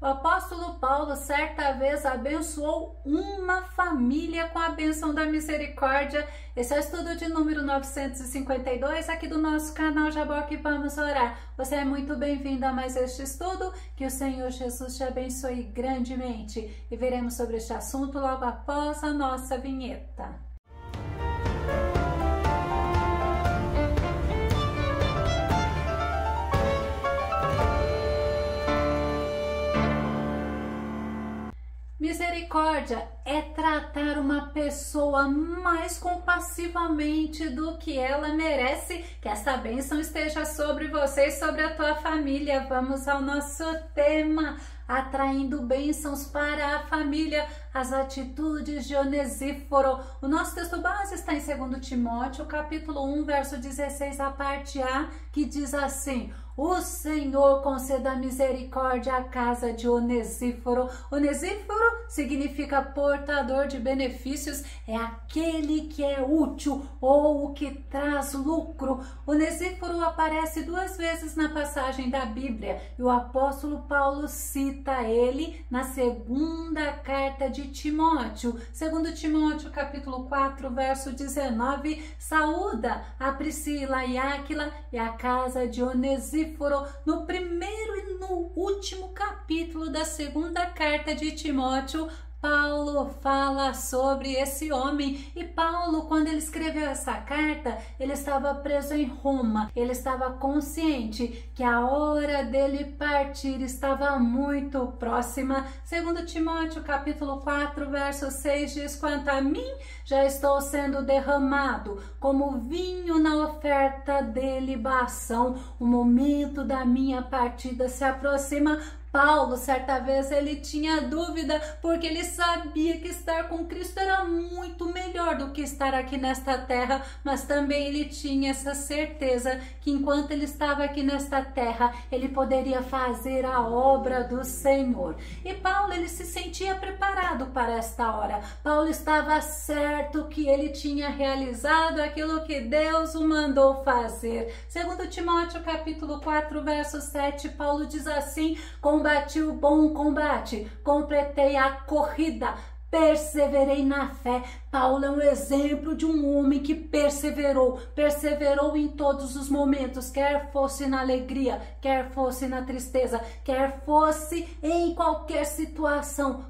O apóstolo Paulo certa vez abençoou uma família com a bênção da misericórdia. Esse é o estudo de número 952 aqui do nosso canal Jaboque Vamos Orar. Você é muito bem-vindo a mais este estudo. Que o Senhor Jesus te abençoe grandemente. E veremos sobre este assunto logo após a nossa vinheta. Misericórdia é tratar uma pessoa mais compassivamente do que ela merece. Que essa bênção esteja sobre você e sobre a tua família. Vamos ao nosso tema, atraindo bênçãos para a família, as atitudes de Onesíforo. O nosso texto base está em 2 Timóteo, capítulo 1, verso 16, a parte A, que diz assim: o Senhor conceda misericórdia à casa de Onesíforo. Onesíforo significa portador de benefícios, é aquele que é útil ou o que traz lucro. Onesíforo aparece 2 vezes na passagem da Bíblia e o apóstolo Paulo cita ele na segunda carta de Timóteo. 2 Timóteo capítulo 4, verso 19, saúda a Priscila e Áquila e a casa de Onesíforo. No primeiro e no último capítulo da segunda carta de Timóteo, Paulo fala sobre esse homem. E Paulo, quando ele escreveu essa carta, ele estava preso em Roma. Ele estava consciente que a hora dele partir estava muito próxima. 2 Timóteo capítulo 4, verso 6 diz: quanto a mim, já estou sendo derramado como vinho na oferta de libação. O momento da minha partida se aproxima. Paulo, certa vez, ele tinha dúvida porque ele sabia que estar com Cristo era muito melhor do que estar aqui nesta terra, mas também ele tinha essa certeza que enquanto ele estava aqui nesta terra, ele poderia fazer a obra do Senhor. E Paulo, ele se sentia preparado para esta hora. Paulo estava certo que ele tinha realizado aquilo que Deus o mandou fazer. 2 Timóteo capítulo 4, verso 7, Paulo diz assim: combati o bom combate, completei a corrida, perseverei na fé. Paulo é um exemplo de um homem que perseverou em todos os momentos, quer fosse na alegria, quer fosse na tristeza, quer fosse em qualquer situação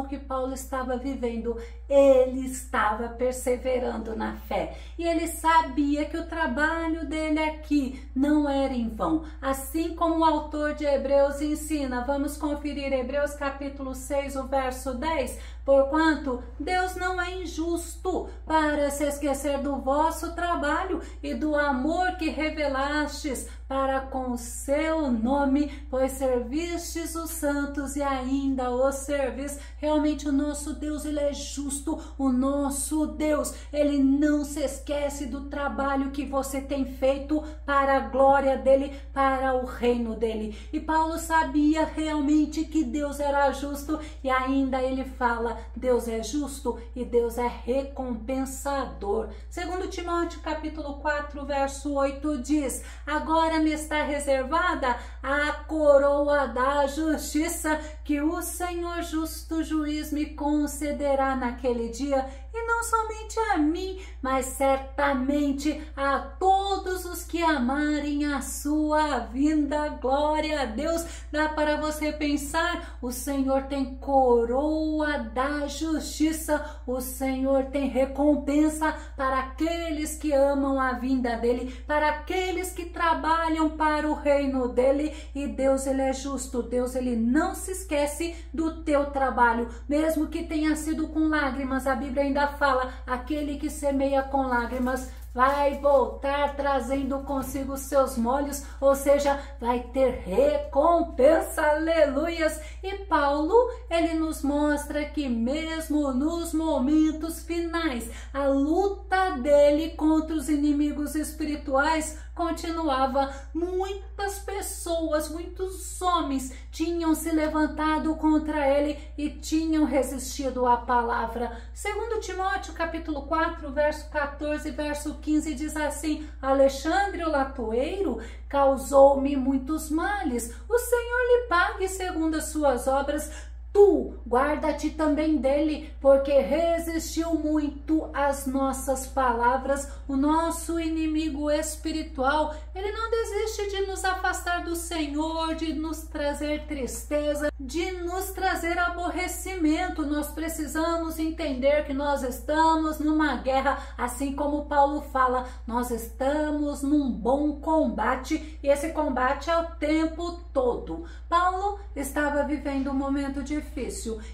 que Paulo estava vivendo, ele estava perseverando na fé. E ele sabia que o trabalho dele aqui não era em vão. Assim como o autor de Hebreus ensina, vamos conferir Hebreus capítulo 6, o verso 10, porquanto Deus não é injusto para se esquecer do vosso trabalho e do amor que revelastes para com o seu nome, pois servistes os santos e ainda os servis. Realmente o nosso Deus, ele é justo. O nosso Deus, ele não se esquece do trabalho que você tem feito para a glória dele, para o reino dele. E Paulo sabia realmente que Deus era justo e ainda ele fala: Deus é justo e Deus é recompensador. 2 Timóteo capítulo 4, verso 8 diz: agora me está reservada a coroa da justiça, que o Senhor justo juiz me concederá naquele dia, e não somente a mim, mas certamente a todos os que amarem a sua vinda. Glória a Deus. Dá para você pensar, o Senhor tem coroa da justiça, o Senhor tem recompensa para aqueles que amam a vinda dele, para aqueles que trabalham para o reino dele. E Deus, ele é justo. Deus, ele não se esquece do teu trabalho, mesmo que tenha sido com lágrimas. A Bíblia ainda fala: aquele que semeia com lágrimas vai voltar trazendo consigo seus molhos, ou seja, vai ter recompensa. Aleluias! E Paulo, ele nos mostra que mesmo nos momentos finais, a luta dele contra os inimigos espirituais continuava, muitas pessoas, muitos homens tinham se levantado contra ele e tinham resistido à palavra. Segundo Timóteo capítulo 4, verso 14, verso 15 diz assim: Alexandre o latoeiro causou-me muitos males, o Senhor lhe pague segundo as suas obras. Tu, guarda-te também dele, porque resistiu muito às nossas palavras. O nosso inimigo espiritual, ele não desiste de nos afastar do Senhor, de nos trazer tristeza, de nos trazer aborrecimento. Nós precisamos entender que nós estamos numa guerra, assim como Paulo fala, nós estamos num bom combate, e esse combate é o tempo todo. Paulo estava vivendo um momento difícil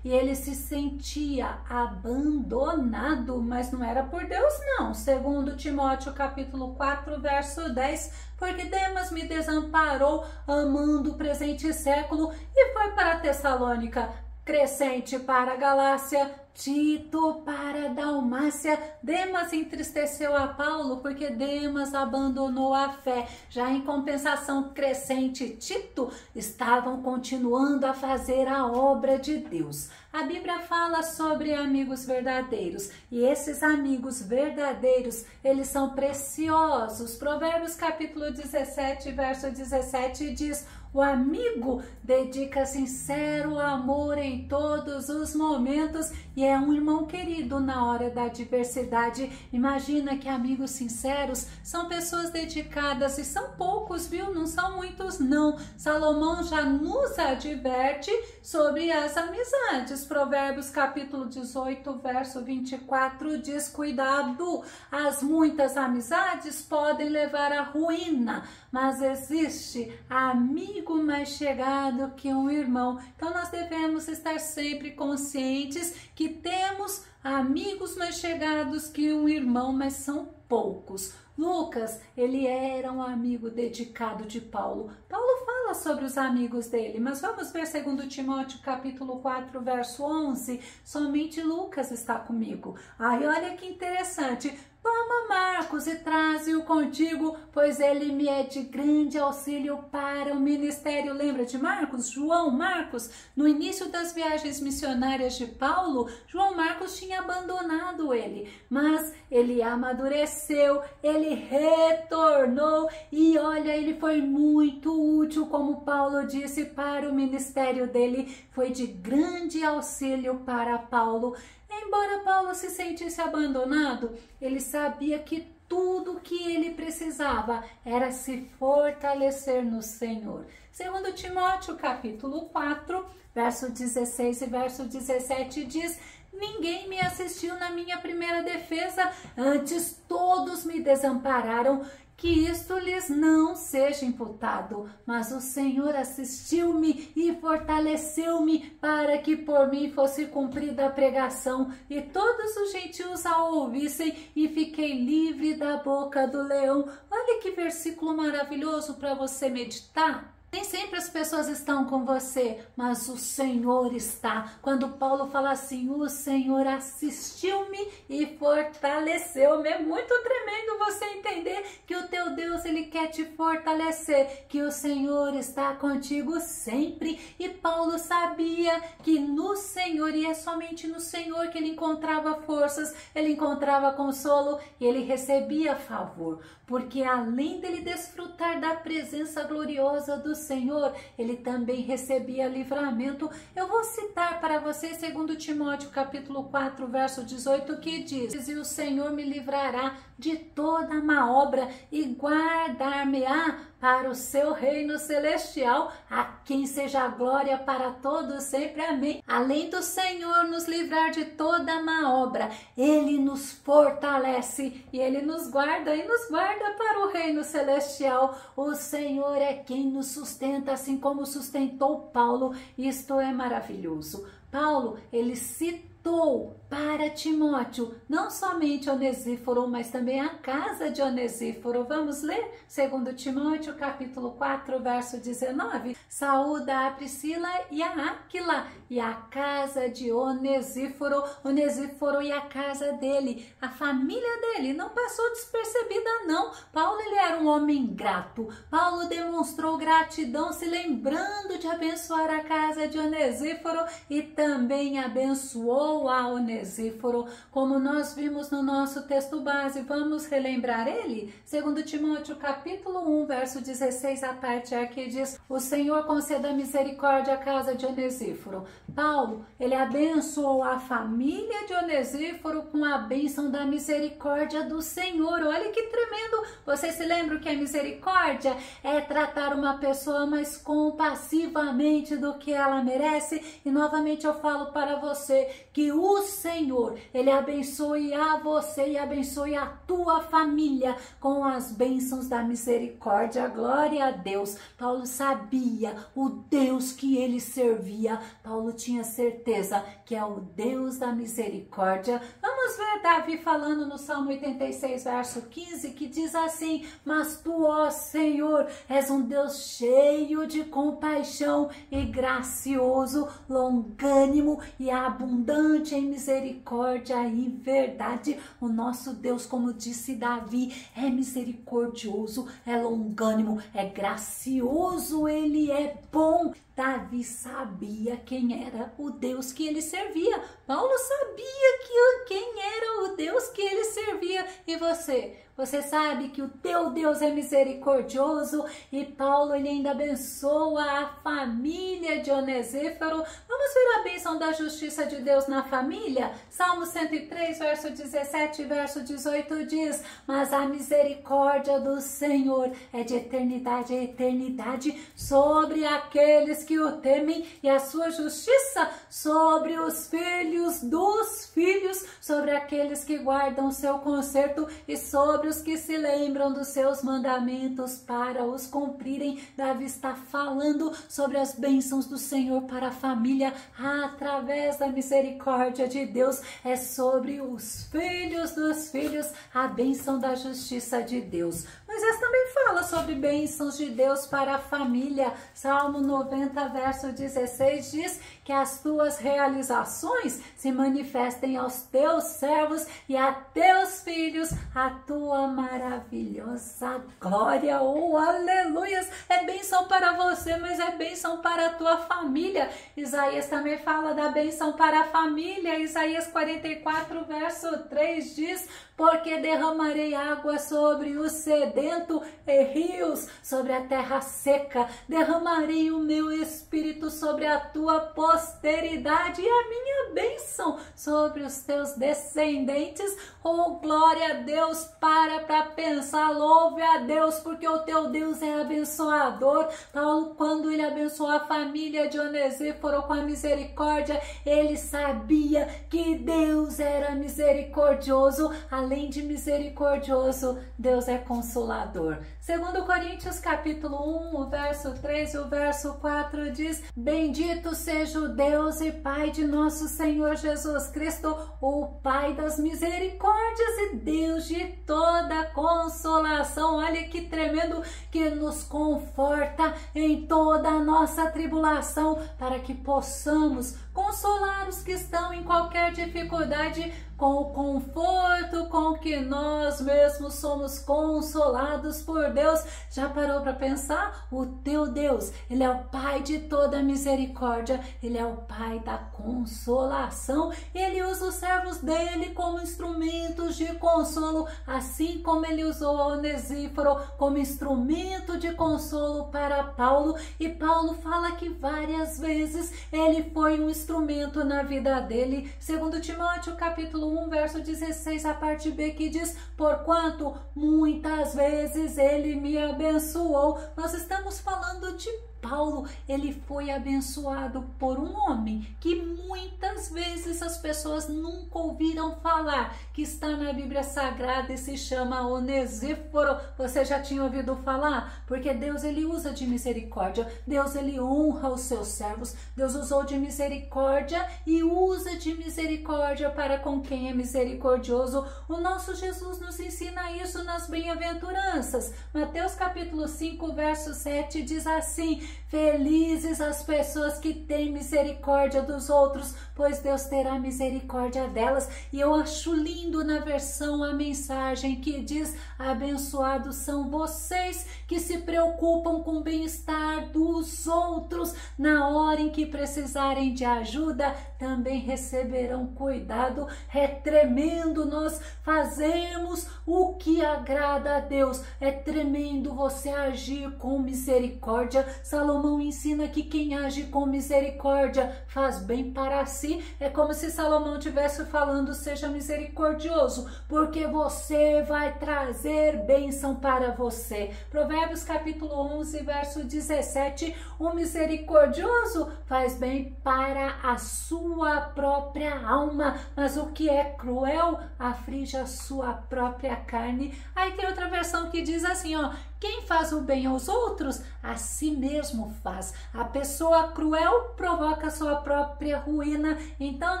e ele se sentia abandonado, mas não era por Deus não. Segundo Timóteo capítulo 4, verso 10, porque Demas me desamparou amando o presente século e foi para Tessalônica, Crescente para a Galácia, Tito para a Dalmácia. Demas entristeceu a Paulo porque Demas abandonou a fé. Já em compensação, Crescente e Tito estavam continuando a fazer a obra de Deus. A Bíblia fala sobre amigos verdadeiros e esses amigos verdadeiros, eles são preciosos. Provérbios capítulo 17, verso 17 diz: o amigo dedica sincero amor em todos os momentos e é um irmão querido na hora da adversidade. Imagina que amigos sinceros são pessoas dedicadas e são poucos, viu? Não são muitos, não. Salomão já nos adverte sobre as amizades. Provérbios capítulo 18, verso 24 diz: cuidado, as muitas amizades podem levar à ruína, mas existe amigo mais chegado que um irmão. Então nós devemos estar sempre conscientes que temos amigos mais chegados que um irmão, mas são poucos. Lucas, ele era um amigo dedicado de Paulo. Paulo fala sobre os amigos dele, mas vamos ver 2 Timóteo capítulo 4, verso 11. Somente Lucas está comigo. Ai, olha que interessante. Toma Marcos e traze-o contigo, pois ele me é de grande auxílio para o ministério. Lembra de Marcos? João Marcos, no início das viagens missionárias de Paulo, João Marcos tinha abandonado ele, mas ele amadureceu, ele retornou e olha, ele foi muito útil, como Paulo disse, para o ministério dele, foi de grande auxílio para Paulo. Embora Paulo se sentisse abandonado, ele sabia que tudo que ele precisava era se fortalecer no Senhor. Segundo Timóteo capítulo 4, verso 16 e verso 17 diz: ninguém me assistiu na minha primeira defesa, antes todos me desampararam. Que isto lhes não seja imputado, mas o Senhor assistiu-me e fortaleceu-me para que por mim fosse cumprida a pregação e todos os gentios a ouvissem, e fiquei livre da boca do leão. Olha que versículo maravilhoso para você meditar. Nem sempre as pessoas estão com você, mas o Senhor está. Quando Paulo fala assim, o Senhor assistiu-me e fortaleceu-me. É muito tremendo você entender que o teu Deus, ele quer te fortalecer, que o Senhor está contigo sempre. E Paulo sabia que no Senhor, e é somente no Senhor que ele encontrava forças, ele encontrava consolo e ele recebia favor. Porque além dele desfrutar da presença gloriosa do Senhor, ele também recebia livramento. Eu vou citar para vocês 2 Timóteo capítulo 4, verso 18, que diz: e o Senhor me livrará de toda má obra e guardar-me-á para o seu reino celestial, a quem seja a glória para todos sempre. Amém. Além do Senhor nos livrar de toda má obra, ele nos fortalece e ele nos guarda e nos guarda para o reino celestial. O Senhor é quem nos sustenta, assim como sustentou Paulo. Isto é maravilhoso. Paulo, ele se contou para Timóteo, não somente Onesíforo, mas também a casa de Onesíforo. Vamos ler? 2 Timóteo, capítulo 4, verso 19. Saúda a Priscila e a Áquila e a casa de Onesíforo. Onesíforo e a casa dele, a família dele, não passou despercebida não. Paulo, ele era um homem grato. Paulo demonstrou gratidão, se lembrando de abençoar a casa de Onesíforo e também abençoou a Onesíforo, como nós vimos no nosso texto base. Vamos relembrar ele? 2 Timóteo capítulo 1, verso 16, a parte aqui diz: o Senhor conceda misericórdia à casa de Onesíforo. Paulo, ele abençoou a família de Onesíforo com a bênção da misericórdia do Senhor. Olha que tremendo! Vocês se lembram que a misericórdia é tratar uma pessoa mais compassivamente do que ela merece? E novamente eu falo para você que o Senhor, ele abençoe a você e abençoe a tua família com as bênçãos da misericórdia. Glória a Deus. Paulo sabia o Deus que ele servia. Paulo tinha certeza que é o Deus da misericórdia. Vamos ver Davi falando no Salmo 86, verso 15, que diz assim: mas tu, ó Senhor, és um Deus cheio de compaixão e gracioso, longânimo e abundante em misericórdia e verdade. O nosso Deus, como disse Davi, é misericordioso, é longânimo, é gracioso, ele é bom. Davi sabia quem era o Deus que ele servia. Paulo sabia quem era o Deus que ele servia. E você? Você sabe que o teu Deus é misericordioso? E Paulo, ele ainda abençoa a família de Onesíforo. Vamos ver a bênção da justiça de Deus na família? Salmo 103, verso 17 e verso 18 diz: mas a misericórdia do Senhor é de eternidade a eternidade sobre aqueles que o temem, e a sua justiça sobre os filhos dos filhos, sobre aqueles que guardam o seu conserto e sobre os que se lembram dos seus mandamentos para os cumprirem. Davi está falando sobre as bênçãos do Senhor para a família através da misericórdia de Deus. É sobre os filhos dos filhos a bênção da justiça de Deus. Moisés também fala sobre bênçãos de Deus para a família. Salmo 90, verso 16 diz que as tuas realizações se manifestem aos teus servos e a teus filhos a tua maravilhosa glória. Oh, aleluias! É bênção para você, mas é bênção para a tua família. Isaías também fala da bênção para a família. Isaías 44, verso 3 diz: porque derramarei água sobre o sedento e rios sobre a terra seca. Derramarei o meu espírito sobre a tua posteridade e a minha bênção sobre os teus descendentes. Oh, glória a Deus! Para pensar, louve a Deus, porque o teu Deus é abençoador. Paulo, quando ele abençoou a família de Onesíforo com a misericórdia, ele sabia que Deus era misericordioso. Além de misericordioso, Deus é consolador. 2 Coríntios capítulo 1, o verso 3 e o verso 4 diz: bendito seja o Deus e Pai de nosso Senhor Jesus Cristo, o Pai das misericórdias e Deus de toda consolação. Olha que tremendo, que nos conforta em toda a nossa tribulação, para que possamos consolar os que estão em qualquer dificuldade com o conforto com que nós mesmos somos consolados por Deus. Já parou para pensar? O teu Deus, ele é o Pai de toda misericórdia, ele é o Pai da consolação. Ele usa os servos dele como instrumentos de consolo, assim como ele usou Onesíforo como instrumento de consolo para Paulo. E Paulo fala que várias vezes ele foi um instrumento na vida dele. 2 Timóteo capítulo 1, verso 16, a parte B, que diz: porquanto muitas vezes ele me abençoou. Nós estamos falando de Paulo, ele foi abençoado por um homem que muitas vezes as pessoas nunca ouviram falar, que está na Bíblia Sagrada e se chama Onesíforo. Você já tinha ouvido falar? Porque Deus, ele usa de misericórdia. Deus, ele honra os seus servos. Deus usou de misericórdia e usa de misericórdia para com quem é misericordioso. O nosso Jesus nos ensina isso nas bem-aventuranças. Mateus capítulo 5, verso 7 diz assim: felizes as pessoas que têm misericórdia dos outros, pois Deus terá misericórdia delas. E eu acho lindo na versão a mensagem que diz: abençoados são vocês que se preocupam com o bem-estar dos outros. Na hora em que precisarem de ajuda, também receberão cuidado. É tremendo nós fazemos o que agrada a Deus. É tremendo você agir com misericórdia. Salomão ensina que quem age com misericórdia faz bem para si. É como se Salomão estivesse falando: seja misericordioso, porque você vai trazer bênção para você. Provérbios capítulo 11, verso 17: o misericordioso faz bem para a sua própria alma, mas o que é cruel aflige a sua própria carne. Aí tem outra versão que diz assim, ó: quem faz o bem aos outros, a si mesmo faz. A pessoa cruel provoca a sua própria ruína. Então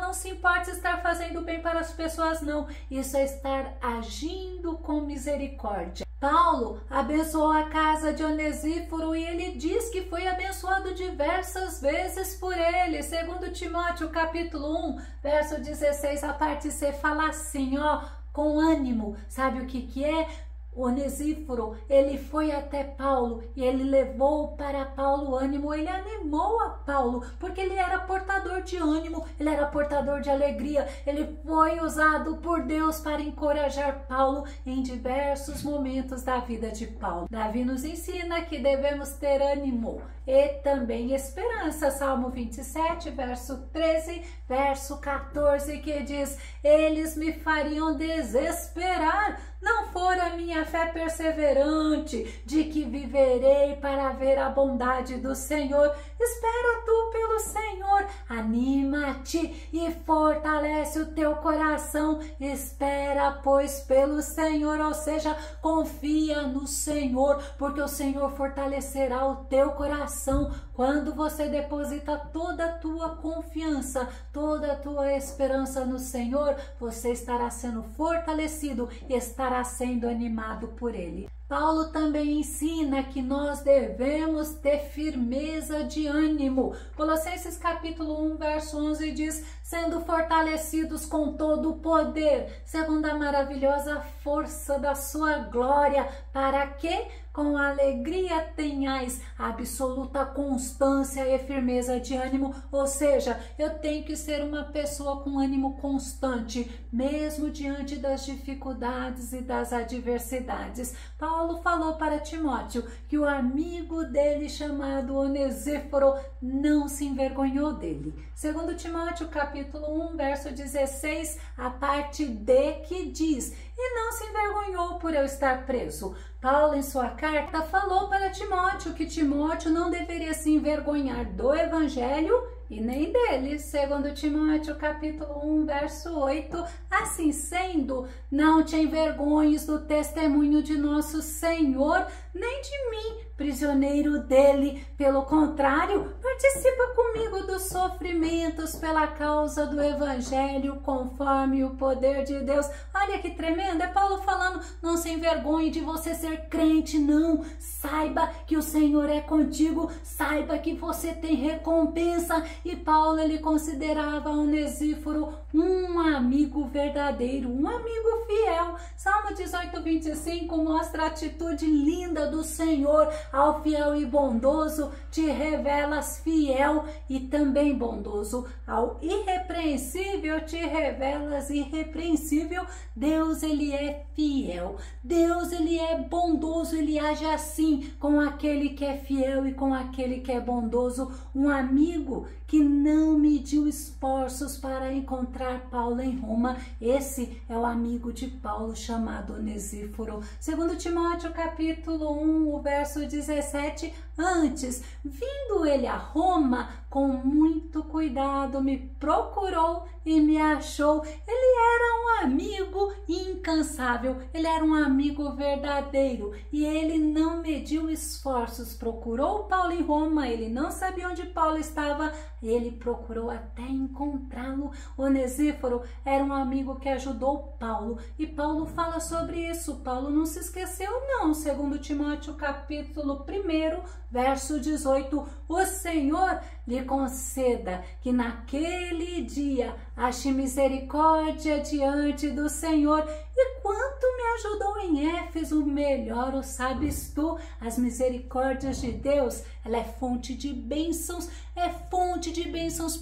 não se importe estar fazendo bem para as pessoas, não. Isso é estar agindo com misericórdia. Paulo abençoou a casa de Onesíforo e ele diz que foi abençoado diversas vezes por ele. Segundo Timóteo capítulo 1, verso 16, a parte C fala assim, ó: com ânimo. Sabe o que é? Onesíforo, ele foi até Paulo e ele levou para Paulo ânimo, ele animou a Paulo, porque ele era portador de ânimo, ele era portador de alegria, ele foi usado por Deus para encorajar Paulo em diversos momentos da vida de Paulo. Davi nos ensina que devemos ter ânimo e também esperança. Salmo 27, verso 13, verso 14, que diz: eles me fariam desesperar, não for a minha fé perseverante, de que viverei para ver a bondade do Senhor. Espera tu pelo Senhor, anima-te e fortalece o teu coração. Espera, pois, pelo Senhor, ou seja, confia no Senhor, porque o Senhor fortalecerá o teu coração. Quando você deposita toda a tua confiança, toda a tua esperança no Senhor, você estará sendo fortalecido e estará sendo animado por Ele. Paulo também ensina que nós devemos ter firmeza de ânimo. Colossenses capítulo 1, verso 11 diz: sendo fortalecidos com todo o poder, segundo a maravilhosa força da sua glória, para que com alegria tenhais absoluta constância e firmeza de ânimo. Ou seja, eu tenho que ser uma pessoa com ânimo constante, mesmo diante das dificuldades e das adversidades. Paulo falou para Timóteo que o amigo dele, chamado Onesíforo, não se envergonhou dele. Segundo Timóteo capítulo 1, verso 16, a parte D, que diz: e não se envergonhou por eu estar preso. Paulo, em sua carta, falou para Timóteo que Timóteo não deveria se envergonhar do evangelho e nem dele. Segundo Timóteo capítulo 1, verso 8, assim sendo, não te envergonhes do testemunho de nosso Senhor, nem de mim, prisioneiro dele. Pelo contrário, participa comigo dos sofrimentos pela causa do evangelho, conforme o poder de Deus. Olha que tremendo, é Paulo falando: não se envergonhe de você ser crente, não. Saiba que o Senhor é contigo, saiba que você tem recompensa. E Paulo, ele considerava Onesíforo um amigo verdadeiro, um amigo fiel. Salmo 18, 25 mostra a atitude linda do Senhor. Ao fiel e bondoso te revelas fiel e também bondoso. Ao irrepreensível te revelas irrepreensível. Deus, ele é fiel. Deus, ele é bondoso. Ele age assim com aquele que é fiel e com aquele que é bondoso. Um amigo que não mediu esforços para encontrar Paulo em Roma. Esse é o amigo de Paulo, chamado Onesíforo. Segundo Timóteo capítulo 1, o verso 17, antes, vindo ele a Roma, com muito cuidado me procurou e me achou. Ele era um amigo incansável, ele era um amigo verdadeiro e ele não mediu esforços. Procurou Paulo em Roma, ele não sabia onde Paulo estava, ele procurou até encontrá-lo. Onesíforo era um amigo que ajudou Paulo e Paulo fala sobre isso. Paulo não se esqueceu não. Segundo Timóteo capítulo 1, verso 18, o Senhor lhe conceda que naquele dia ache misericórdia diante do Senhor. E quanto me ajudou em Éfeso, melhor o sabes tu. As misericórdias de Deus, ela é fonte de bênçãos,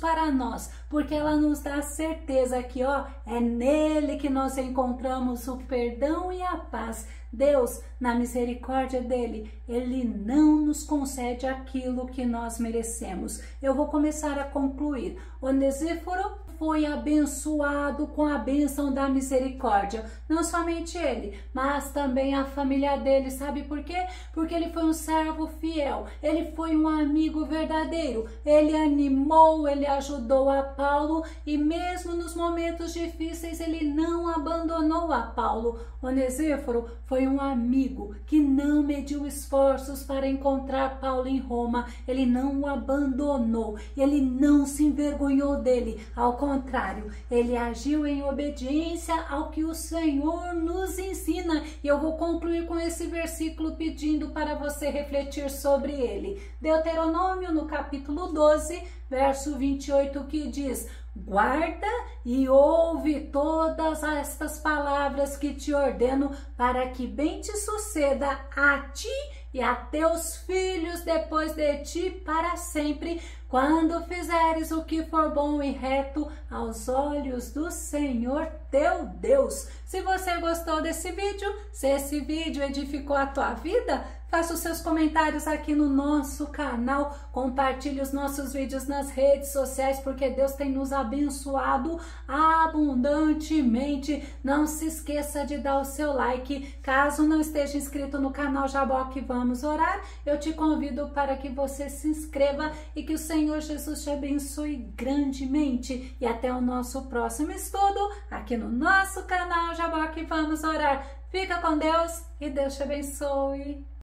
para nós, porque ela nos dá a certeza que é nele que nós encontramos o perdão e a paz. Deus, na misericórdia dele, ele não nos concede aquilo que nós merecemos. Eu vou começar a concluir. Onesíforo foi abençoado com a bênção da misericórdia. Não somente ele, mas também a família dele. Sabe por quê? Porque ele foi um servo fiel, ele foi um amigo verdadeiro, ele animou, ele ajudou a Paulo e mesmo nos momentos difíceis ele não abandonou a Paulo. Onesíforo foi um amigo que não mediu esforços para encontrar Paulo em Roma, ele não o abandonou, ele não se envergonhou dele, ao contrário, ele agiu em obediência ao que o Senhor nos ensina. E eu vou concluir com esse versículo pedindo para você refletir sobre ele. Deuteronômio no capítulo 12, verso 28, que diz: guarda e ouve todas estas palavras que te ordeno, para que bem te suceda a ti e a teus filhos depois de ti para sempre, quando fizeres o que for bom e reto aos olhos do Senhor teu Deus. Se você gostou desse vídeo, se esse vídeo edificou a tua vida, faça os seus comentários aqui no nosso canal, compartilhe os nossos vídeos nas redes sociais, porque Deus tem nos abençoado abundantemente. Não se esqueça de dar o seu like. Caso não esteja inscrito no canal Jaboque Vamos Orar, eu te convido para que você se inscreva e que o Senhor Jesus te abençoe grandemente. E até o nosso próximo estudo aqui no nosso canal Jaboque Vamos Orar. Fica com Deus e Deus te abençoe.